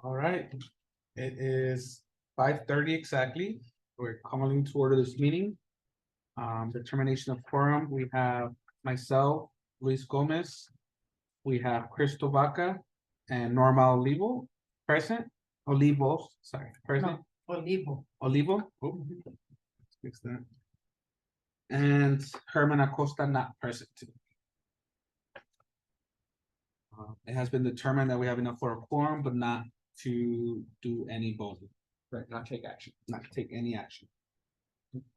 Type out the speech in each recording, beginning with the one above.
All right, it is 5:30 exactly. We're calling to order this meeting. Determination of quorum, we have myself, Luis Gomez. We have Crystal Vaca and Norma Olivo present. Olivos, sorry, present. Olivo. Olivo. Oh, let's fix that. And Herman Acosta not present. It has been determined that we have enough for a quorum, but not to do any voting. Right, not take action. Not to take any action.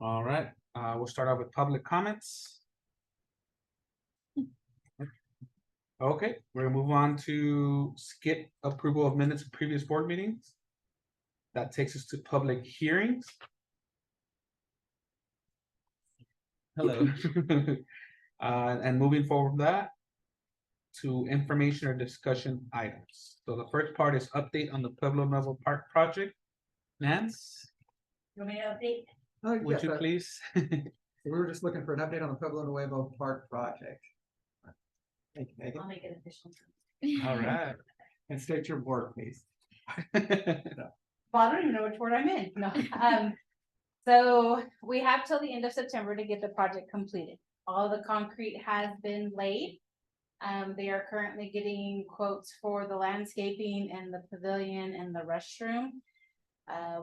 All right, we'll start out with public comments. Okay, we're gonna move on to skip approval of minutes of previous board meetings. That takes us to public hearings. Hello. And moving forward from that to information or discussion items. So the first part is update on the Pueblo Nuevo Park project. Nance, You want me to update? would you please? We were just looking for an update on the Pueblo Nuevo Park project. Thank you, Megan. I'll make it official. All right. And state your board, please. Well, I don't even know which word I'm in. No. So we have till the end of September to get the project completed. All the concrete has been laid. They are currently getting quotes for the landscaping and the pavilion and the restroom.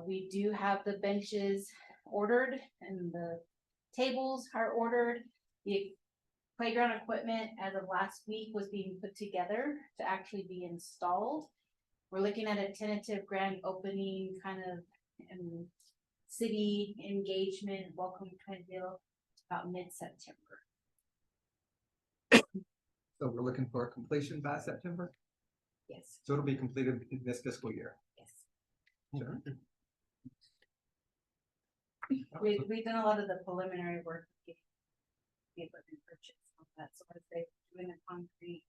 We do have the benches ordered and the tables are ordered. The playground equipment as of last week was being put together to actually be installed. We're looking at a tentative grand opening kind of city engagement, welcome Twinville, about mid-September. So we're looking for completion by September, Yes, so it'll be completed in this fiscal year. yes. Sure. We've done a lot of the preliminary work. The equipment purchase, all that, so as they doing the concrete,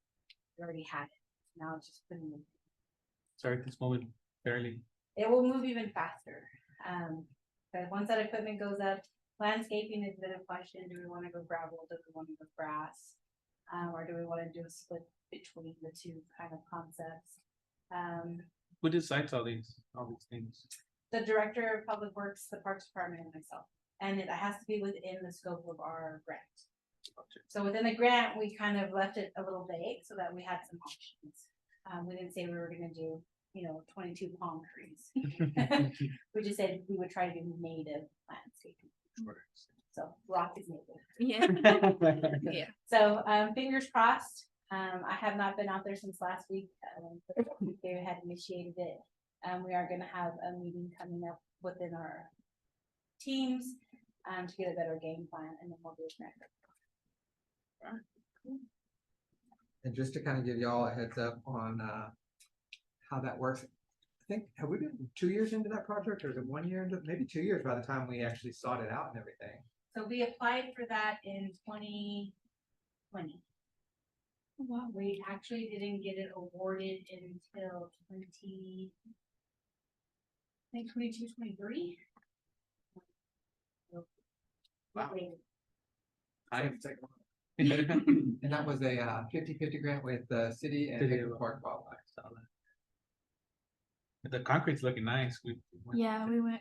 we already had it. Now it's just putting it. Sorry, at this moment, barely. It will move even faster. But once that equipment goes up, landscaping is been a question. Do we want to go gravel? Do we want to go grass? Or do we want to do a split between the two kind of concepts? Who decides all these things? The director of public works, the parks department, and myself. And it has to be within the scope of our grant. So within the grant, we kind of left it a little vague so that we had some options. We didn't say we were gonna do, 22 palm trees. We just said we would try to do native landscaping. So rock is native. Yeah. Yeah. So fingers crossed. I have not been out there since last week. They had initiated it. We are gonna have a meeting coming up within our teams to get a better game plan, and then we'll do a grant. And just to kind of give y'all a heads up on how that works. I think, have we been 2 years into that project, or is it 1 year into, maybe 2 years by the time we actually sought it out and everything? So we applied for that in 2020. Wow. We actually didn't get it awarded until 22, 23. Wow. And that was a 50-50 grant with the city and City Hickman of- Park Wildlife. The concrete's looking nice. We Yeah, we were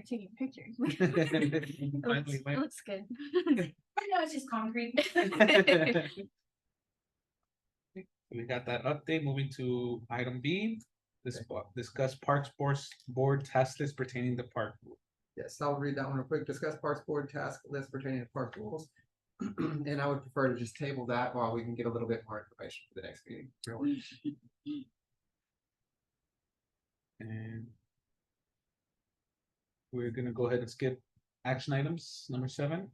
taking pictures. finally It went. looks good. I know it's just concrete. We got that update. Moving to item B. Discuss Parks Board task list pertaining to park. Yes, I'll read that one real quick. Discuss Parks Board task list pertaining to park rules. And I would prefer to just table that while we can get a little bit more information for the next meeting. And we're gonna go ahead and skip action items, number 7.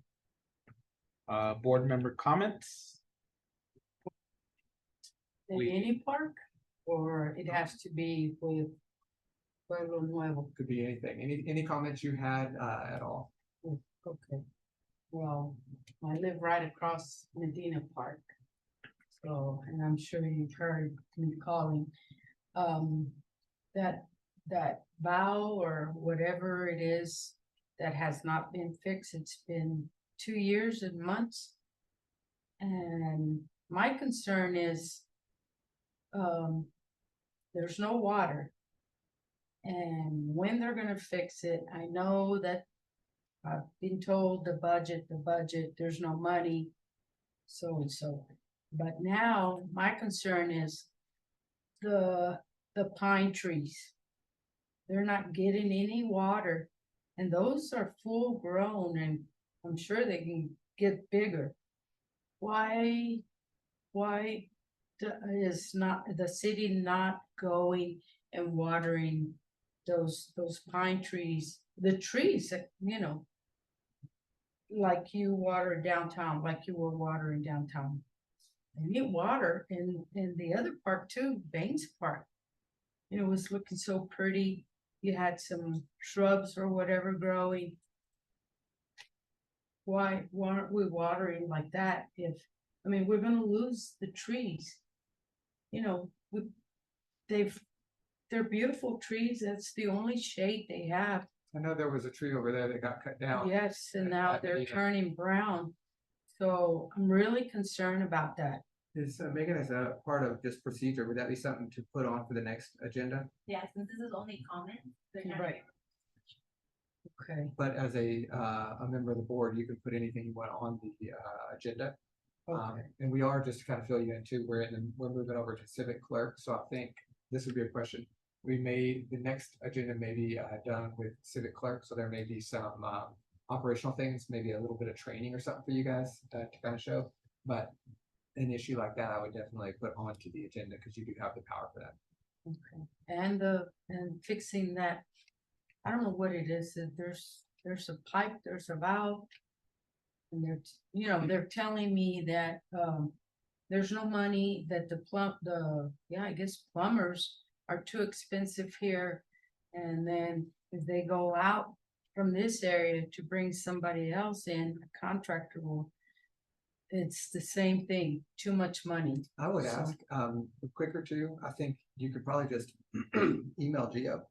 Board member comments. We- Any park, or it has to be with Pueblo Nuevo? Could be anything. Any comments you had at all? Okay. Well, I live right across Medina Park. So, and I'm sure you've heard me calling, that vow or whatever it is that has not been fixed. It's been 2 years and months. And my concern is, there's no water. And when they're gonna fix it, I know that I've been told the budget, there's no money. So and so, but now my concern is the pine trees. They're not getting any water, and those are full grown, and I'm sure they can get bigger. Why, is not the city not going and watering those pine trees, the trees that, you know, like you water downtown, like you were watering downtown? And you water in the other park too, Baines Park. It was looking so pretty. You had some shrubs or whatever growing. Why aren't we watering like that? If, I mean, we're gonna lose the trees. You know, they're beautiful trees. That's the only shade they have. I know there was a tree over there that got cut down. Yes, and now at they're Medina. turning brown. So I'm really concerned about that. Is Megan, as a part of just procedure, would that be something to put on for the next agenda? Yeah, since this is only comments. they're not- Right. Okay, But as a member of the board, you can put anything you want on the agenda. okay. And we are, just to kind of fill you in too, we're moving over to civic clerk, so I think this would be a question. The next agenda may be done with civic clerk, so there may be some operational things, maybe a little bit of training or something for you guys to kind of show. But an issue like that, I would definitely put onto the agenda because you do have the power for that. Okay, and fixing that, I don't know what it is, that there's a pipe, there's a valve. And they're telling me that, there's no money, that I guess plumbers are too expensive here. And then if they go out from this area to bring somebody else in, a contractor will, it's the same thing, too much money. I would So- ask, a quick or two, I think you could probably just email Gio,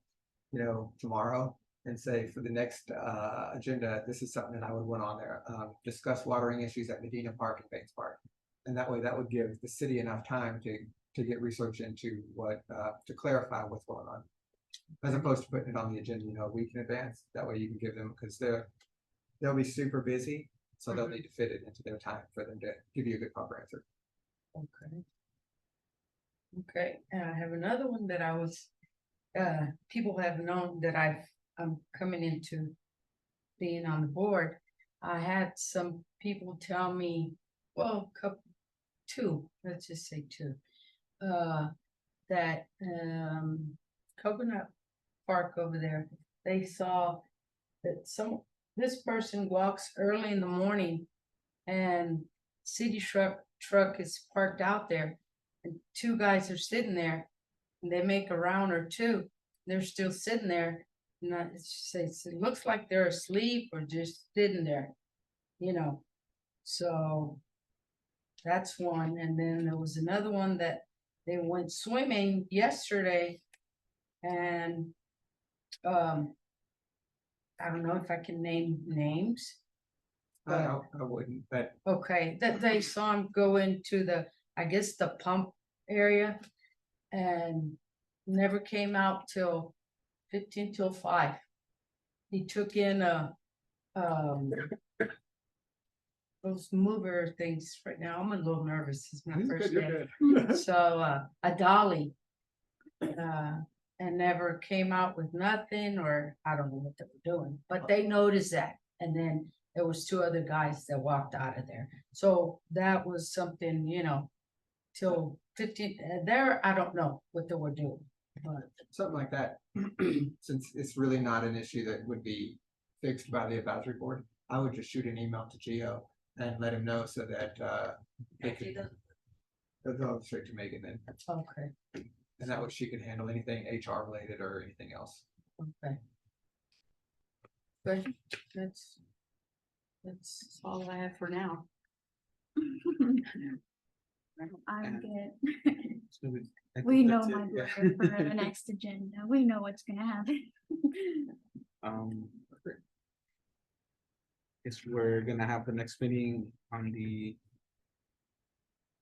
tomorrow and say for the next agenda, this is something that I would want on there. Discuss watering issues at Medina Park and Baines Park. And that way, that would give the city enough time to get research into to clarify what's going on. As opposed to putting it on the agenda, a week in advance. That way you can give them, because they'll be super busy. So they'll need to fit it into their time for them to give you a good proper answer. Okay. Okay, and I have another one that people have known that I'm coming into being on the board. I had some people tell me, well, let's just say two, that, Coconut Park over there, they saw that this person walks early in the morning and city truck is parked out there. And two guys are sitting there and they make a round or two. They're still sitting there. And it looks like they're asleep or just sitting there, So that's one. And then there was another one that they went swimming yesterday and, I don't know if I can name names. I wouldn't, but Okay, that they saw him go into I guess the pump area and never came out till 15 till 5. He took in those mover things right now. I'm a little nervous. It's my first day. So a dolly. And never came out with nothing, or I don't know what they were doing, but they noticed that. And then there was two other guys that walked out of there. So that was something, till 15, there, I don't know what they were doing, but something like that, since it's really not an issue that would be fixed by the advisory board, I would just shoot an email to Gio and let him know so that they could go straight to Megan then. okay, And that way she can handle anything HR related or anything else. okay. Good, that's all I have for now. I'm good. So I We think know that's it, my yeah. brother for the next agenda. We know what's gonna happen. Guess we're gonna have the next meeting on the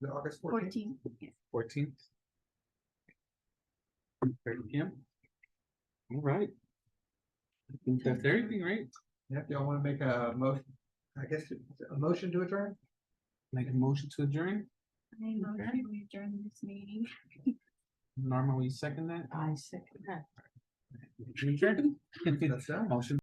The August 14th. 14. 14th. 30 p.m. All right. I think that's everything, right? Yep, y'all wanna make a motion, I guess, a motion to adjourn? Make a motion to adjourn. I motion we adjourn this meeting. Normally second that. I second that. Adjourn. That's done. Motion